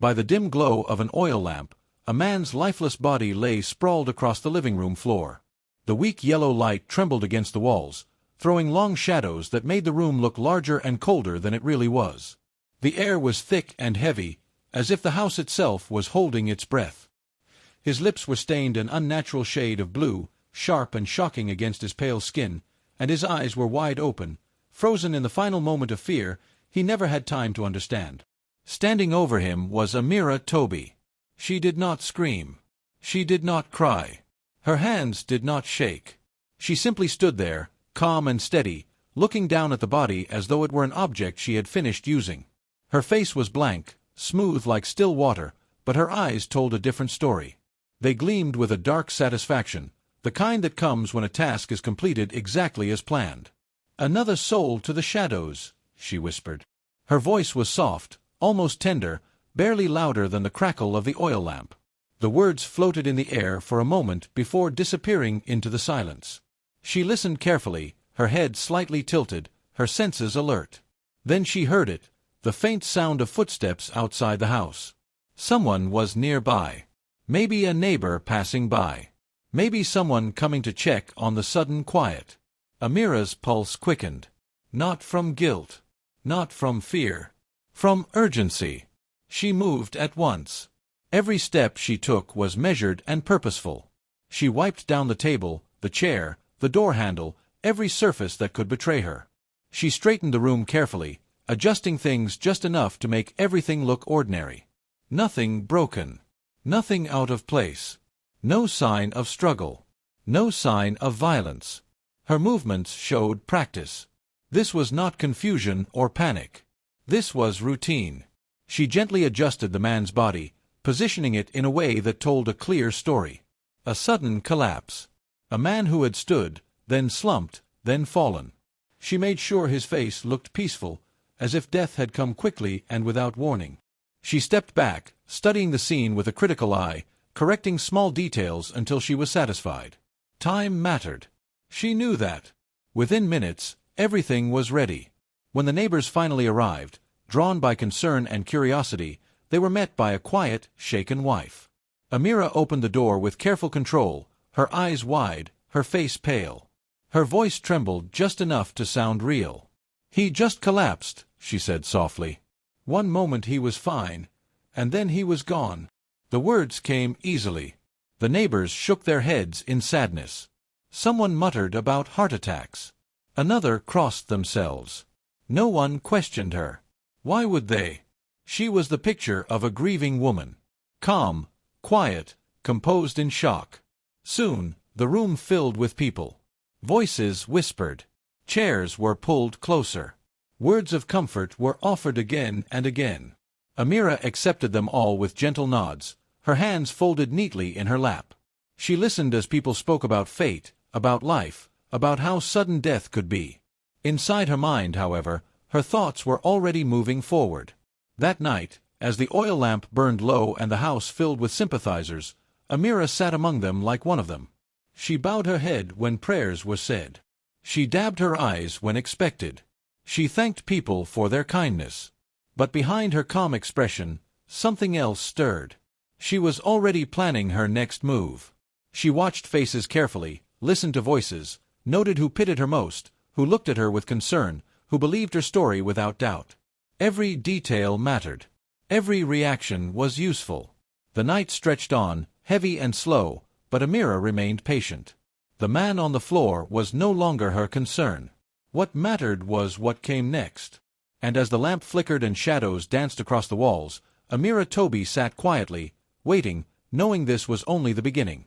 By the dim glow of an oil lamp, a man's lifeless body lay sprawled across the living room floor. The weak yellow light trembled against the walls, throwing long shadows that made the room look larger and colder than it really was. The air was thick and heavy, as if the house itself was holding its breath. His lips were stained an unnatural shade of blue, sharp and shocking against his pale skin, and his eyes were wide open, frozen in the final moment of fear he never had time to understand. Standing over him was Amira Toby. She did not scream. She did not cry. Her hands did not shake. She simply stood there, calm and steady, looking down at the body as though it were an object she had finished using. Her face was blank, smooth like still water, but her eyes told a different story. They gleamed with a dark satisfaction, the kind that comes when a task is completed exactly as planned. "Another soul to the shadows," she whispered. Her voice was soft, almost tender, barely louder than the crackle of the oil lamp. The words floated in the air for a moment before disappearing into the silence. She listened carefully, her head slightly tilted, her senses alert. Then she heard it, the faint sound of footsteps outside the house. Someone was nearby. Maybe a neighbor passing by. Maybe someone coming to check on the sudden quiet. Amira's pulse quickened. Not from guilt. Not from fear. From urgency. She moved at once. Every step she took was measured and purposeful. She wiped down the table, the chair, the door handle, every surface that could betray her. She straightened the room carefully, adjusting things just enough to make everything look ordinary. Nothing broken. Nothing out of place. No sign of struggle. No sign of violence. Her movements showed practice. This was not confusion or panic. This was routine. She gently adjusted the man's body, positioning it in a way that told a clear story. A sudden collapse. A man who had stood, then slumped, then fallen. She made sure his face looked peaceful, as if death had come quickly and without warning. She stepped back, studying the scene with a critical eye, correcting small details until she was satisfied. Time mattered. She knew that. Within minutes, everything was ready. When the neighbors finally arrived, drawn by concern and curiosity, they were met by a quiet, shaken wife. Amira opened the door with careful control, her eyes wide, her face pale. Her voice trembled just enough to sound real. "He just collapsed," she said softly. "One moment he was fine, and then he was gone." The words came easily. The neighbors shook their heads in sadness. Someone muttered about heart attacks. Another crossed themselves. No one questioned her. Why would they? She was the picture of a grieving woman. Calm, quiet, composed in shock. Soon, the room filled with people. Voices whispered. Chairs were pulled closer. Words of comfort were offered again and again. Amira accepted them all with gentle nods, her hands folded neatly in her lap. She listened as people spoke about fate, about life, about how sudden death could be. Inside her mind, however, her thoughts were already moving forward. That night, as the oil lamp burned low and the house filled with sympathizers, Amira sat among them like one of them. She bowed her head when prayers were said. She dabbed her eyes when expected. She thanked people for their kindness. But behind her calm expression, something else stirred. She was already planning her next move. She watched faces carefully, listened to voices, noted who pitied her most, who looked at her with concern, who believed her story without doubt. Every detail mattered. Every reaction was useful. The night stretched on, heavy and slow, but Amira remained patient. The man on the floor was no longer her concern. What mattered was what came next. And as the lamp flickered and shadows danced across the walls, Amira Toby sat quietly, waiting, knowing this was only the beginning.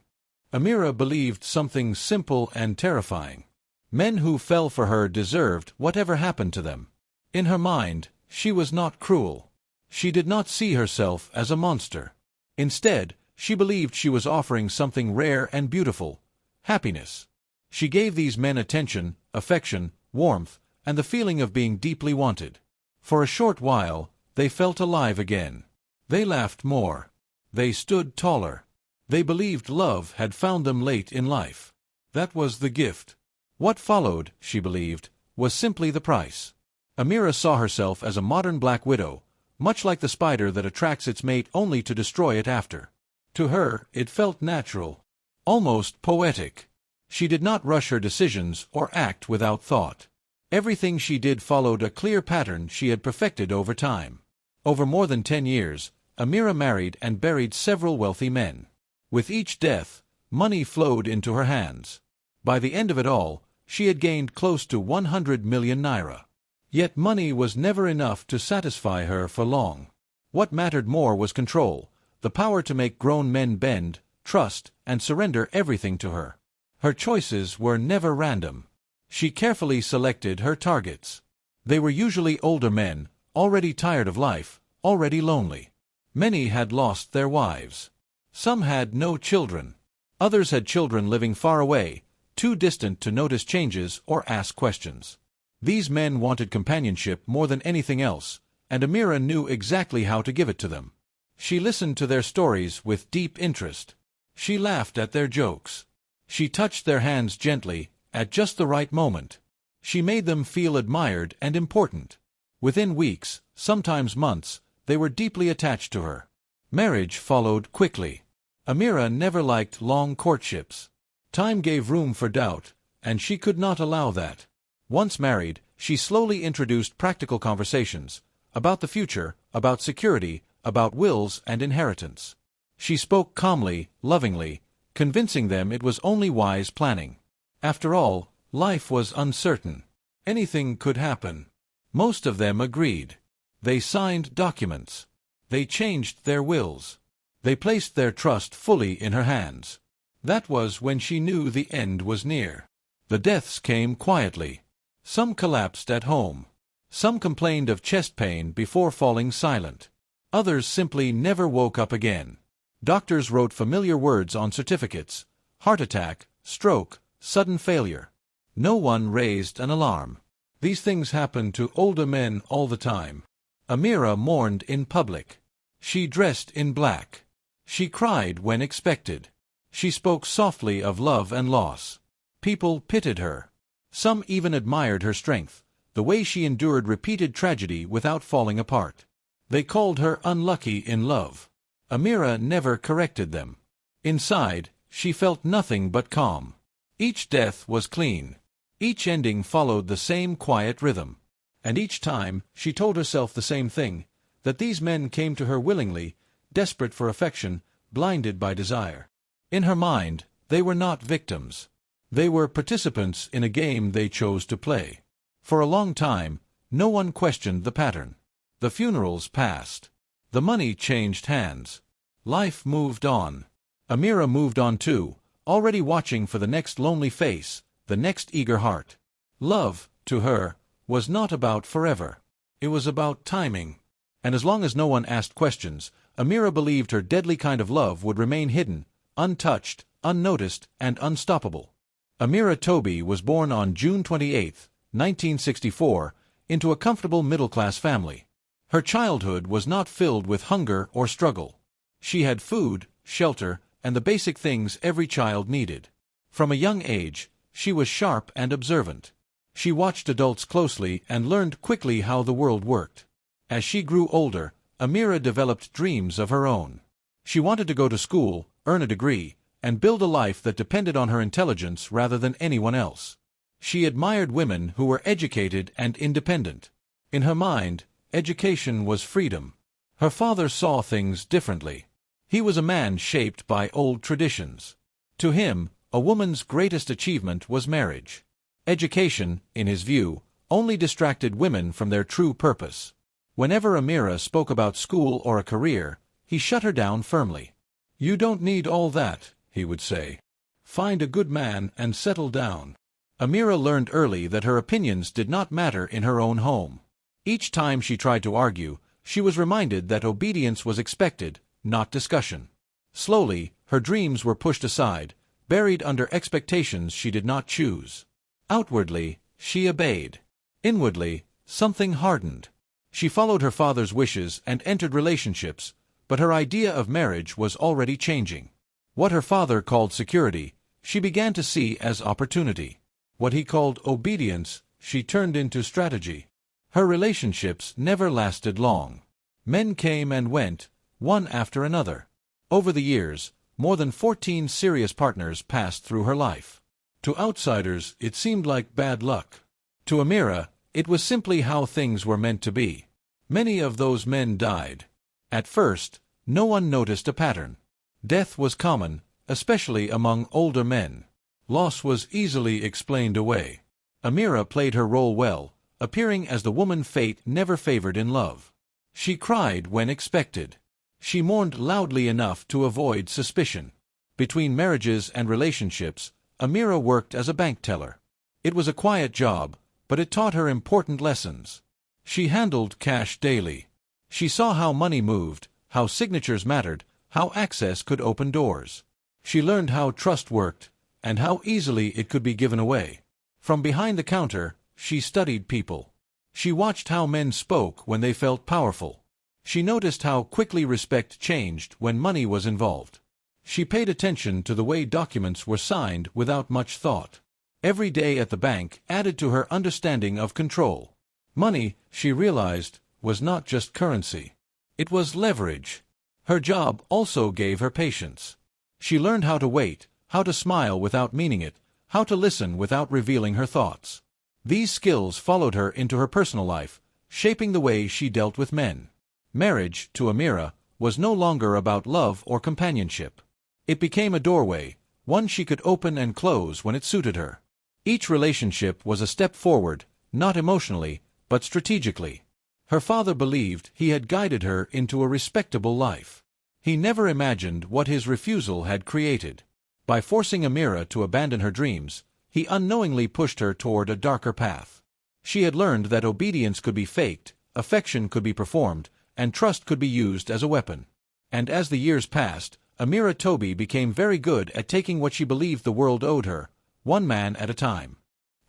Amira believed something simple and terrifying. Men who fell for her deserved whatever happened to them. In her mind, she was not cruel. She did not see herself as a monster. Instead, she believed she was offering something rare and beautiful: happiness. She gave these men attention, affection, warmth, and the feeling of being deeply wanted. For a short while, they felt alive again. They laughed more. They stood taller. They believed love had found them late in life. That was the gift. What followed, she believed, was simply the price. Amira saw herself as a modern black widow, much like the spider that attracts its mate only to destroy it after. To her, it felt natural, almost poetic. She did not rush her decisions or act without thought. Everything she did followed a clear pattern she had perfected over time. Over more than 10 years, Amira married and buried several wealthy men. With each death, money flowed into her hands. By the end of it all, she had gained close to 100 million naira. Yet money was never enough to satisfy her for long. What mattered more was control, the power to make grown men bend, trust, and surrender everything to her. Her choices were never random. She carefully selected her targets. They were usually older men, already tired of life, already lonely. Many had lost their wives. Some had no children. Others had children living far away, too distant to notice changes or ask questions. These men wanted companionship more than anything else, and Amira knew exactly how to give it to them. She listened to their stories with deep interest. She laughed at their jokes. She touched their hands gently, at just the right moment. She made them feel admired and important. Within weeks, sometimes months, they were deeply attached to her. Marriage followed quickly. Amira never liked long courtships. Time gave room for doubt, and she could not allow that. Once married, she slowly introduced practical conversations about the future, about security, about wills and inheritance. She spoke calmly, lovingly, convincing them it was only wise planning. After all, life was uncertain. Anything could happen. Most of them agreed. They signed documents. They changed their wills. They placed their trust fully in her hands. That was when she knew the end was near. The deaths came quietly. Some collapsed at home. Some complained of chest pain before falling silent. Others simply never woke up again. Doctors wrote familiar words on certificates: heart attack, stroke, sudden failure. No one raised an alarm. These things happened to older men all the time. Amira mourned in public. She dressed in black. She cried when expected. She spoke softly of love and loss. People pitied her. Some even admired her strength, the way she endured repeated tragedy without falling apart. They called her unlucky in love. Amira never corrected them. Inside, she felt nothing but calm. Each death was clean. Each ending followed the same quiet rhythm. And each time, she told herself the same thing, that these men came to her willingly, desperate for affection, blinded by desire. In her mind, they were not victims. They were participants in a game they chose to play. For a long time, no one questioned the pattern. The funerals passed. The money changed hands. Life moved on. Amira moved on too, already watching for the next lonely face, the next eager heart. Love, to her, was not about forever. It was about timing. And as long as no one asked questions, Amira believed her deadly kind of love would remain hidden, untouched, unnoticed, and unstoppable. Amira Toby was born on June 28, 1964, into a comfortable middle-class family. Her childhood was not filled with hunger or struggle. She had food, shelter, and the basic things every child needed. From a young age, she was sharp and observant. She watched adults closely and learned quickly how the world worked. As she grew older, Amira developed dreams of her own. She wanted to go to school, earn a degree, and build a life that depended on her intelligence rather than anyone else. She admired women who were educated and independent. In her mind, education was freedom. Her father saw things differently. He was a man shaped by old traditions. To him, a woman's greatest achievement was marriage. Education, in his view, only distracted women from their true purpose. Whenever Amira spoke about school or a career, he shut her down firmly. "You don't need all that," he would say. "Find a good man and settle down." Amira learned early that her opinions did not matter in her own home. Each time she tried to argue, she was reminded that obedience was expected, not discussion. Slowly, her dreams were pushed aside, buried under expectations she did not choose. Outwardly, she obeyed. Inwardly, something hardened. She followed her father's wishes and entered relationships, but her idea of marriage was already changing. What her father called security, she began to see as opportunity. What he called obedience, she turned into strategy. Her relationships never lasted long. Men came and went, one after another. Over the years, more than 14 serious partners passed through her life. To outsiders, it seemed like bad luck. To Amira, it was simply how things were meant to be. Many of those men died. At first, no one noticed a pattern. Death was common, especially among older men. Loss was easily explained away. Amira played her role well, appearing as the woman fate never favored in love. She cried when expected. She mourned loudly enough to avoid suspicion. Between marriages and relationships, Amira worked as a bank teller. It was a quiet job, but it taught her important lessons. She handled cash daily. She saw how money moved, how signatures mattered, how access could open doors. She learned how trust worked, and how easily it could be given away. From behind the counter, she studied people. She watched how men spoke when they felt powerful. She noticed how quickly respect changed when money was involved. She paid attention to the way documents were signed without much thought. Every day at the bank added to her understanding of control. Money, she realized, was not just currency. It was leverage. Her job also gave her patience. She learned how to wait, how to smile without meaning it, how to listen without revealing her thoughts. These skills followed her into her personal life, shaping the way she dealt with men. Marriage, to Amira, was no longer about love or companionship. It became a doorway, one she could open and close when it suited her. Each relationship was a step forward, not emotionally, but strategically. Her father believed he had guided her into a respectable life. He never imagined what his refusal had created. By forcing Amira to abandon her dreams, he unknowingly pushed her toward a darker path. She had learned that obedience could be faked, affection could be performed, and trust could be used as a weapon. And as the years passed, Amira Toby became very good at taking what she believed the world owed her, one man at a time.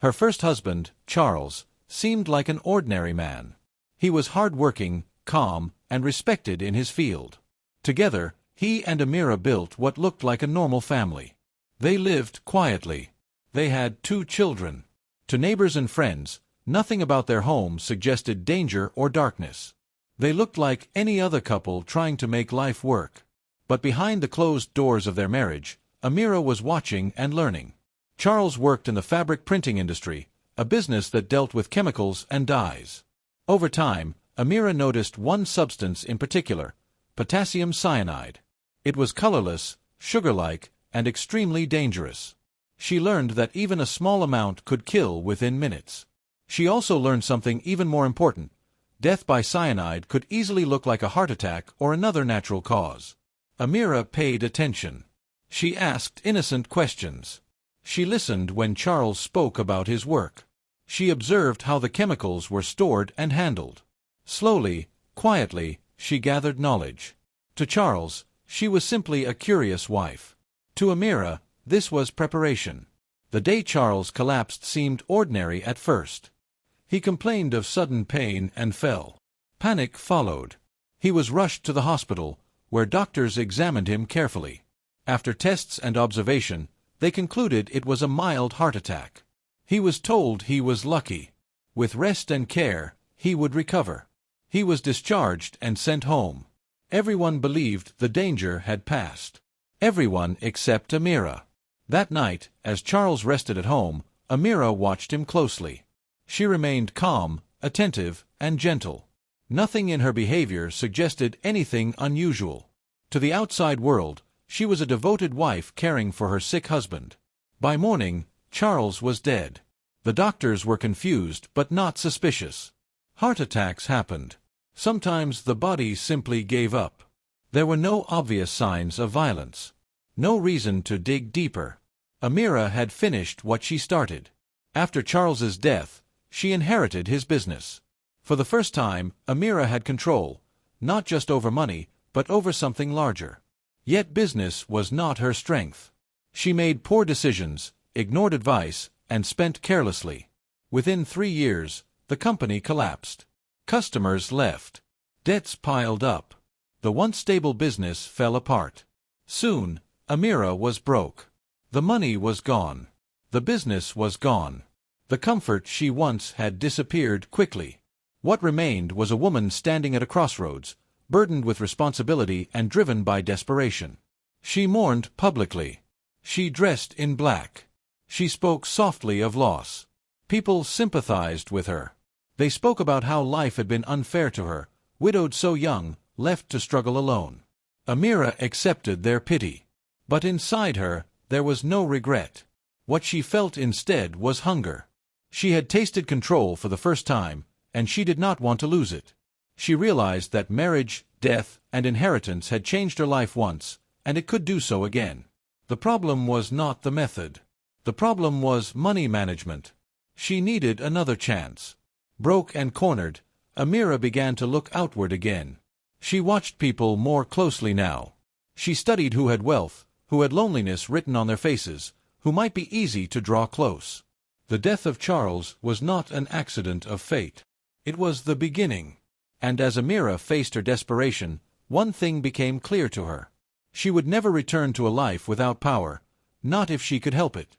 Her first husband, Charles, seemed like an ordinary man. He was hard-working, calm, and respected in his field. Together, he and Amira built what looked like a normal family. They lived quietly. They had 2 children. To neighbors and friends, nothing about their home suggested danger or darkness. They looked like any other couple trying to make life work. But behind the closed doors of their marriage, Amira was watching and learning. Charles worked in the fabric printing industry, a business that dealt with chemicals and dyes. Over time, Amira noticed one substance in particular, potassium cyanide. It was colorless, sugar-like, and extremely dangerous. She learned that even a small amount could kill within minutes. She also learned something even more important. Death by cyanide could easily look like a heart attack or another natural cause. Amira paid attention. She asked innocent questions. She listened when Charles spoke about his work. She observed how the chemicals were stored and handled. Slowly, quietly, she gathered knowledge. To Charles, she was simply a curious wife. To Amira, this was preparation. The day Charles collapsed seemed ordinary at first. He complained of sudden pain and fell. Panic followed. He was rushed to the hospital, where doctors examined him carefully. After tests and observation, they concluded it was a mild heart attack. He was told he was lucky. With rest and care, he would recover. He was discharged and sent home. Everyone believed the danger had passed. Everyone except Amira. That night, as Charles rested at home, Amira watched him closely. She remained calm, attentive, and gentle. Nothing in her behavior suggested anything unusual. To the outside world, she was a devoted wife caring for her sick husband. By morning, Charles was dead. The doctors were confused but not suspicious. Heart attacks happened. Sometimes the body simply gave up. There were no obvious signs of violence. No reason to dig deeper. Amira had finished what she started. After Charles's death, she inherited his business. For the first time, Amira had control, not just over money, but over something larger. Yet business was not her strength. She made poor decisions, ignored advice, and spent carelessly. Within 3 years, the company collapsed. Customers left. Debts piled up. The once stable business fell apart. Soon, Amira was broke. The money was gone. The business was gone. The comfort she once had disappeared quickly. What remained was a woman standing at a crossroads, burdened with responsibility and driven by desperation. She mourned publicly. She dressed in black. She spoke softly of loss. People sympathized with her. They spoke about how life had been unfair to her, widowed so young, left to struggle alone. Amira accepted their pity. But inside her, there was no regret. What she felt instead was hunger. She had tasted control for the first time, and she did not want to lose it. She realized that marriage, death, and inheritance had changed her life once, and it could do so again. The problem was not the method. The problem was money management. She needed another chance. Broke and cornered, Amira began to look outward again. She watched people more closely now. She studied who had wealth, who had loneliness written on their faces, who might be easy to draw close. The death of Charles was not an accident of fate. It was the beginning. And as Amira faced her desperation, one thing became clear to her. She would never return to a life without power, not if she could help it.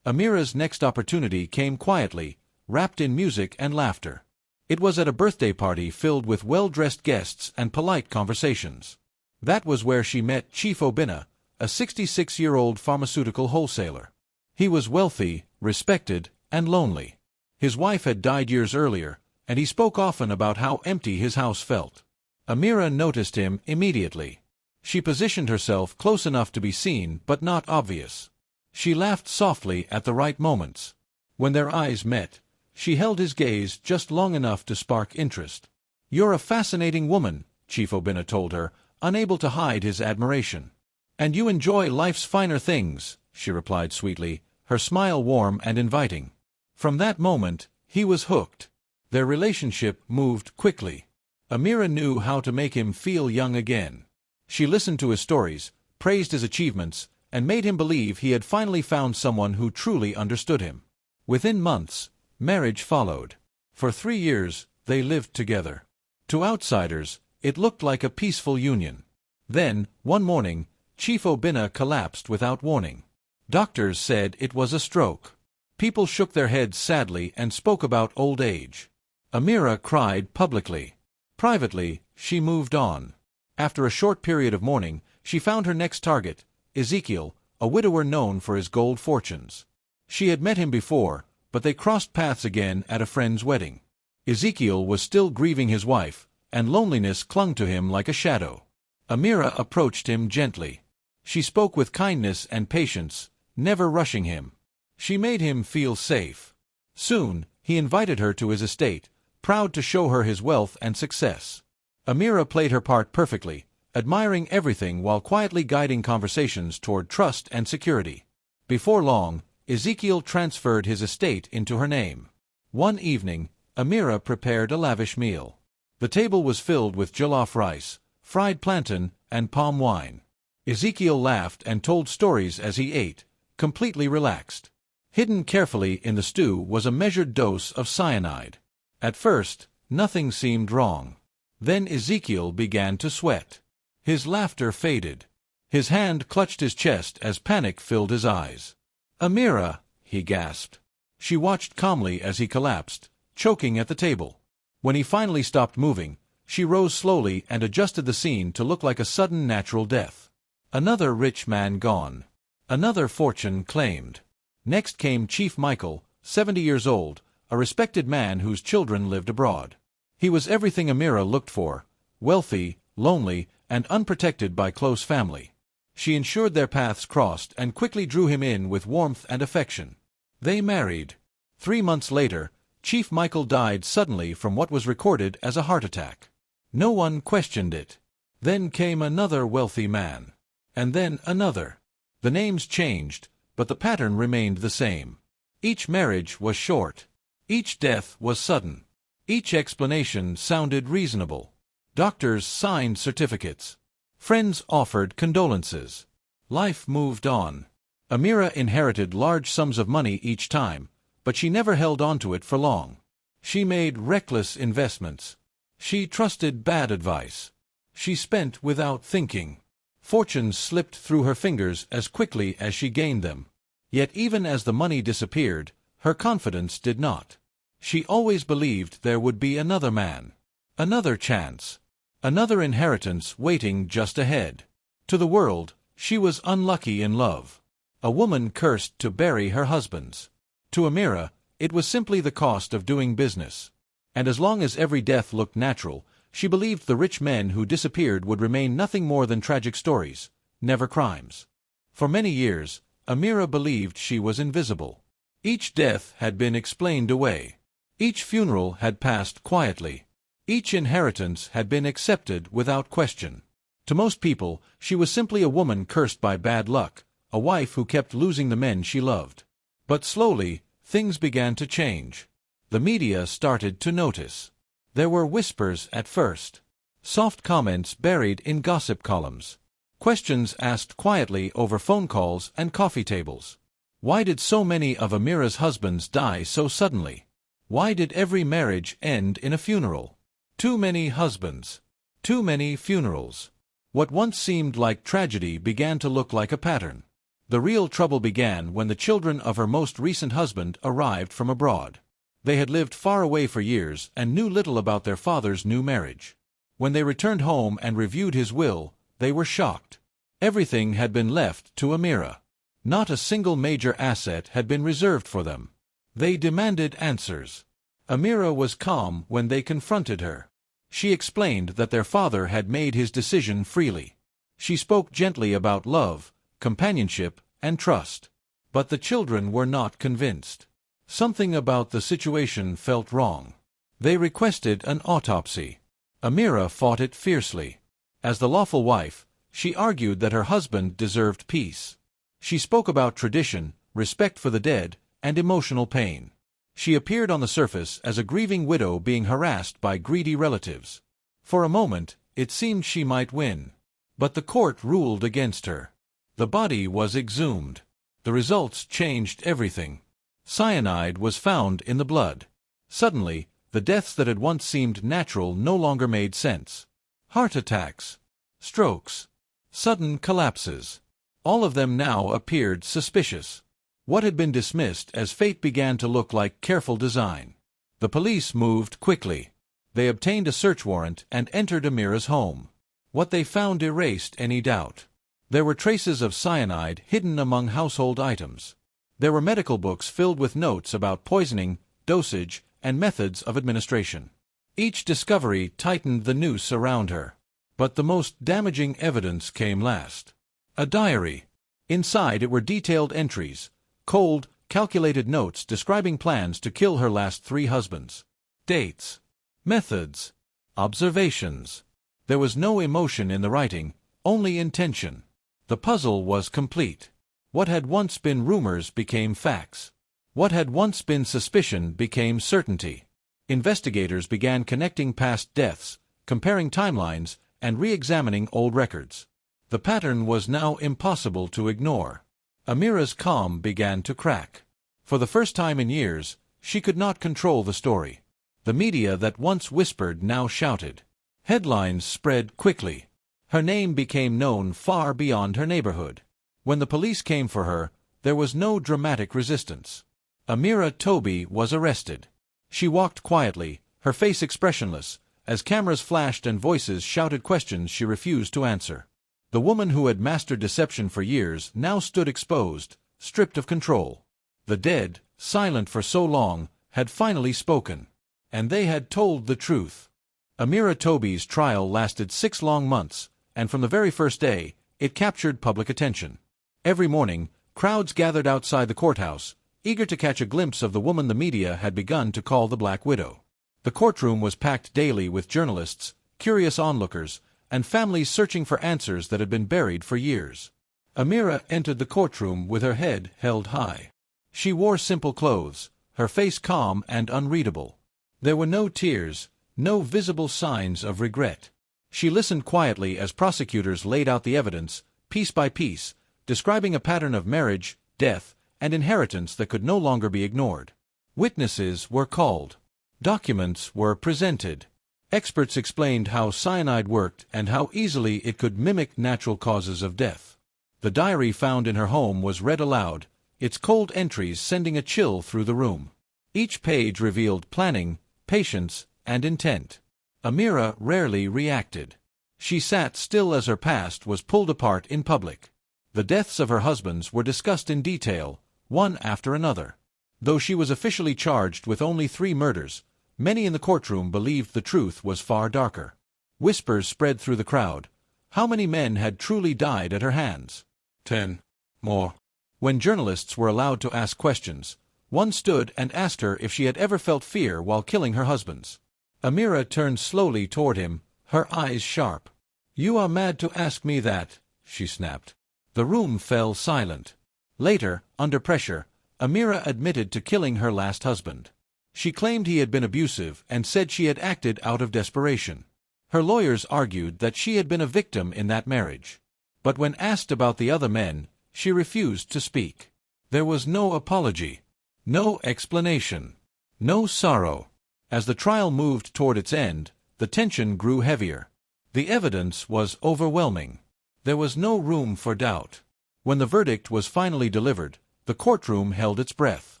Amira's next opportunity came quietly, wrapped in music and laughter. It was at a birthday party filled with well-dressed guests and polite conversations. That was where she met Chief Obinna, a 66-year-old pharmaceutical wholesaler. He was wealthy, respected, and lonely. His wife had died years earlier, and he spoke often about how empty his house felt. Amira noticed him immediately. She positioned herself close enough to be seen but not obvious. She laughed softly at the right moments. When their eyes met, she held his gaze just long enough to spark interest. "You're a fascinating woman," Chief Obinna told her, unable to hide his admiration. "And you enjoy life's finer things," she replied sweetly, her smile warm and inviting. From that moment, he was hooked. Their relationship moved quickly. Amira knew how to make him feel young again. She listened to his stories, praised his achievements, and made him believe he had finally found someone who truly understood him. Within months, marriage followed. For 3 years, they lived together. To outsiders, it looked like a peaceful union. Then, one morning, Chief Obinna collapsed without warning. Doctors said it was a stroke. People shook their heads sadly and spoke about old age. Amira cried publicly. Privately, she moved on. After a short period of mourning, she found her next target, Ezekiel, a widower known for his gold fortunes. She had met him before, but they crossed paths again at a friend's wedding. Ezekiel was still grieving his wife, and loneliness clung to him like a shadow. Amira approached him gently. She spoke with kindness and patience, never rushing him. She made him feel safe. Soon, he invited her to his estate, proud to show her his wealth and success. Amira played her part perfectly, admiring everything while quietly guiding conversations toward trust and security. Before long, Ezekiel transferred his estate into her name. One evening, Amira prepared a lavish meal. The table was filled with jollof rice, fried plantain, and palm wine. Ezekiel laughed and told stories as he ate, completely relaxed. Hidden carefully in the stew was a measured dose of cyanide. At first, nothing seemed wrong. Then Ezekiel began to sweat. His laughter faded. His hand clutched his chest as panic filled his eyes. "Amira," he gasped. She watched calmly as he collapsed, choking at the table. When he finally stopped moving, she rose slowly and adjusted the scene to look like a sudden natural death. Another rich man gone. Another fortune claimed. Next came Chief Michael, 70 years old, a respected man whose children lived abroad. He was everything Amira looked for, wealthy, lonely, and unprotected by close family. She ensured their paths crossed and quickly drew him in with warmth and affection. They married. 3 months later, Chief Michael died suddenly from what was recorded as a heart attack. No one questioned it. Then came another wealthy man. And then another. The names changed, but the pattern remained the same. Each marriage was short. Each death was sudden. Each explanation sounded reasonable. Doctors signed certificates. Friends offered condolences. Life moved on. Amira inherited large sums of money each time, but she never held on to it for long. She made reckless investments. She trusted bad advice. She spent without thinking. Fortunes slipped through her fingers as quickly as she gained them. Yet even as the money disappeared, her confidence did not. She always believed there would be another man. Another chance. Another inheritance waiting just ahead. To the world, she was unlucky in love. A woman cursed to bury her husbands. To Amira, it was simply the cost of doing business. And as long as every death looked natural, she believed the rich men who disappeared would remain nothing more than tragic stories, never crimes. For many years, Amira believed she was invisible. Each death had been explained away. Each funeral had passed quietly. Each inheritance had been accepted without question. To most people, she was simply a woman cursed by bad luck, a wife who kept losing the men she loved. But slowly, things began to change. The media started to notice. There were whispers at first. Soft comments buried in gossip columns. Questions asked quietly over phone calls and coffee tables. Why did so many of Amira's husbands die so suddenly? Why did every marriage end in a funeral? Too many husbands. Too many funerals. What once seemed like tragedy began to look like a pattern. The real trouble began when the children of her most recent husband arrived from abroad. They had lived far away for years and knew little about their father's new marriage. When they returned home and reviewed his will, they were shocked. Everything had been left to Amira. Not a single major asset had been reserved for them. They demanded answers. Amira was calm when they confronted her. She explained that their father had made his decision freely. She spoke gently about love, companionship, and trust. But the children were not convinced. Something about the situation felt wrong. They requested an autopsy. Amira fought it fiercely. As the lawful wife, she argued that her husband deserved peace. She spoke about tradition, respect for the dead, and emotional pain. She appeared on the surface as a grieving widow being harassed by greedy relatives. For a moment, it seemed she might win. But the court ruled against her. The body was exhumed. The results changed everything. Cyanide was found in the blood. Suddenly, the deaths that had once seemed natural no longer made sense. Heart attacks, strokes, sudden collapses. All of them now appeared suspicious. What had been dismissed as fate began to look like careful design. The police moved quickly. They obtained a search warrant and entered Amira's home. What they found erased any doubt. There were traces of cyanide hidden among household items. There were medical books filled with notes about poisoning, dosage, and methods of administration. Each discovery tightened the noose around her. But the most damaging evidence came last. A diary. Inside it were detailed entries, cold, calculated notes describing plans to kill her last 3 husbands. Dates, methods, observations. There was no emotion in the writing, only intention. The puzzle was complete. What had once been rumors became facts. What had once been suspicion became certainty. Investigators began connecting past deaths, comparing timelines, and re-examining old records. The pattern was now impossible to ignore. Amira's calm began to crack. For the first time in years, she could not control the story. The media that once whispered now shouted. Headlines spread quickly. Her name became known far beyond her neighborhood. When the police came for her, there was no dramatic resistance. Amira Toby was arrested. She walked quietly, her face expressionless, as cameras flashed and voices shouted questions she refused to answer. The woman who had mastered deception for years now stood exposed, stripped of control. The dead, silent for so long, had finally spoken. And they had told the truth. Amira Toby's trial lasted 6 long months, and from the very first day, it captured public attention. Every morning, crowds gathered outside the courthouse, eager to catch a glimpse of the woman the media had begun to call the Black Widow. The courtroom was packed daily with journalists, curious onlookers, and families searching for answers that had been buried for years. Amira entered the courtroom with her head held high. She wore simple clothes, her face calm and unreadable. There were no tears, no visible signs of regret. She listened quietly as prosecutors laid out the evidence, piece by piece, describing a pattern of marriage, death, and inheritance that could no longer be ignored. Witnesses were called. Documents were presented. Experts explained how cyanide worked and how easily it could mimic natural causes of death. The diary found in her home was read aloud, its cold entries sending a chill through the room. Each page revealed planning, patience, and intent. Amira rarely reacted. She sat still as her past was pulled apart in public. The deaths of her husbands were discussed in detail, one after another. Though she was officially charged with only 3 murders, many in the courtroom believed the truth was far darker. Whispers spread through the crowd. How many men had truly died at her hands? 10 more. When journalists were allowed to ask questions, one stood and asked her if she had ever felt fear while killing her husbands. Amira turned slowly toward him, her eyes sharp. "You are mad to ask me that," she snapped. The room fell silent. Later, under pressure, Amira admitted to killing her last husband. She claimed he had been abusive and said she had acted out of desperation. Her lawyers argued that she had been a victim in that marriage. But when asked about the other men, she refused to speak. There was no apology, no explanation, no sorrow. As the trial moved toward its end, the tension grew heavier. The evidence was overwhelming. There was no room for doubt. When the verdict was finally delivered, the courtroom held its breath.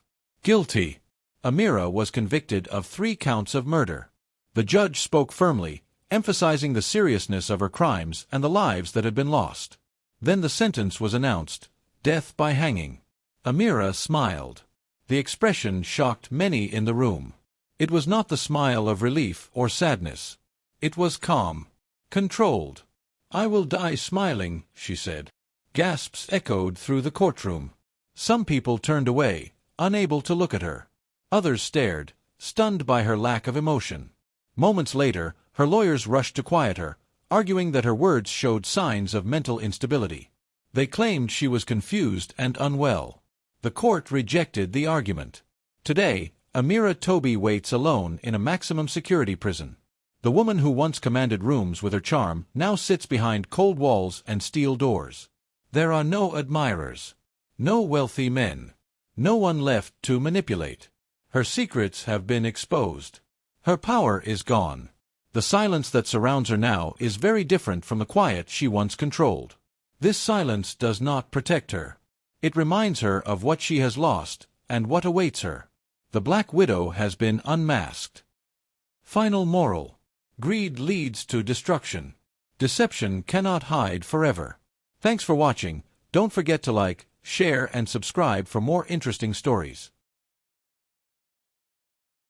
Guilty. Amira was convicted of 3 counts of murder. The judge spoke firmly, emphasizing the seriousness of her crimes and the lives that had been lost. Then the sentence was announced: death by hanging. Amira smiled. The expression shocked many in the room. It was not the smile of relief or sadness. It was calm, controlled. "I will die smiling," she said. Gasps echoed through the courtroom. Some people turned away, unable to look at her. Others stared, stunned by her lack of emotion. Moments later, her lawyers rushed to quiet her, arguing that her words showed signs of mental instability. They claimed she was confused and unwell. The court rejected the argument. Today, Amira Toby waits alone in a maximum security prison. The woman who once commanded rooms with her charm now sits behind cold walls and steel doors. There are no admirers, no wealthy men, no one left to manipulate. Her secrets have been exposed. Her power is gone. The silence that surrounds her now is very different from the quiet she once controlled. This silence does not protect her. It reminds her of what she has lost and what awaits her. The Black Widow has been unmasked. Final moral: greed leads to destruction. Deception cannot hide forever. Thanks for watching. Don't forget to like, share, and subscribe for more interesting stories.